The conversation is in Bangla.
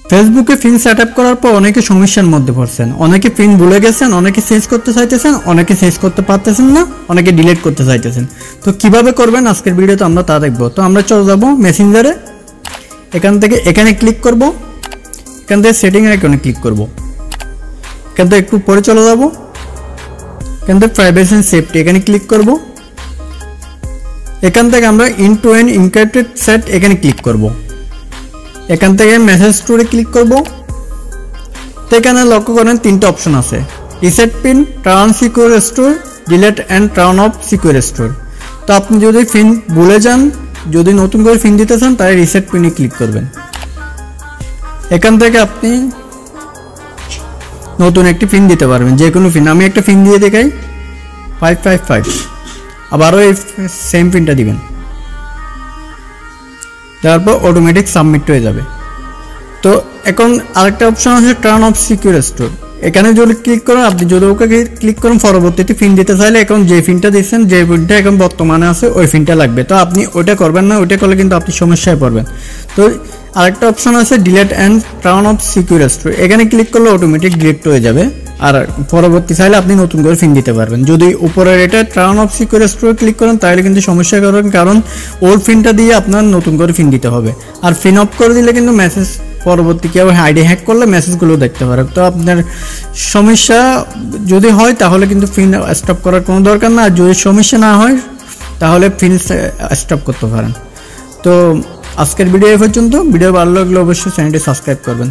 ফেসবুকে পিন সেট আপ করার পর অনেকে সমস্যার মধ্যে পড়ছেন, অনেকে পিন ভুলে গেছেন, অনেকে চেঞ্জ করতে চাইতেছেন, অনেকে চেঞ্জ করতে পারতেছেন না, অনেকে ডিলিট করতে চাইতেছেন। তো কিভাবে করবেন আজকের ভিডিওতে আমরা তা দেখব। তো আমরা চলে যাব মেসেঞ্জারে, এখান থেকে এখানে ক্লিক করব, এখান থেকে সেটিং এর আইকনে ক্লিক করব, এখান থেকে একটু পরে চলে যাব, এখান থেকে প্রাইভেসি এন্ড সেফটি এখানে ক্লিক করব, এখান থেকে আমরা end to end encrypted set এখানে ক্লিক করব, এখান থেকে মেসেজ স্টোরে ক্লিক করব। তো এখানে লক্ষ্য করেন তিনটা অপশন আছে, reset pin, turn secure store, delete and turn off secure store. তো আপনি যদি পিন ভুলে যান, যদি নতুন করে পিন দিতে চান তাহলে রিসেট পিনে ক্লিক করবেন। এখান থেকে আপনি নতুন একটি পিন দিতে পারবেন, যে কোনো পিন। আমি একটা পিন দিয়ে দেখাই, 555, আবারও এই সেম পিনটা দিবেন, তারপর অটোমেটিক সাবমিট হয়ে যাবে। তো এখন আরেকটা অপশন আছে টার্ন অফ সিকিউর স্টোর, এখানে যদি ক্লিক করেন, আপনি যদি ওকে ক্লিক করেন পরবর্তীতে পিন দিতে চাইলে এখন যে পিনটা দিচ্ছেন, যে পিনটা এখন বর্তমানে আছে ওই পিনটা লাগবে। তো আপনি ওইটা করবেন না, ওইটা করলে কিন্তু আপনি সমস্যায় পড়বেন। তো আরেকটা অপশন আছে delete and turn off secure store, এখানে ক্লিক করলে অটোমেটিক ডিলিট হয়ে যাবে, আর পরবর্তী চাইলে আপনি নতুন করে পিন দিতে পারবেন। যদি উপরের এটা turn off secure store click করেন তাহলে কিন্তু সমস্যা করবেন, কারণ ওল্ড পিনটা দিয়ে আপনার নতুন করে পিন দিতে হবে। আর পিন অফ করে দিলে কিন্তু মেসেজ পরবর্তী কেউ আইডি হ্যাক করলে মেসেজগুলো দেখতে পারে। তো আপনার সমস্যা যদি হয় তাহলে কিন্তু পিন স্টপ করার কোনো দরকার না, আর যদি সমস্যা না হয় তাহলে পিন স্টপ করতে পারেন। তো আজকের ভিডিও এই পর্যন্ত। ভিডিও ভালো লাগলে অবশ্যই চ্যানেলটি সাবস্ক্রাইব করবেন।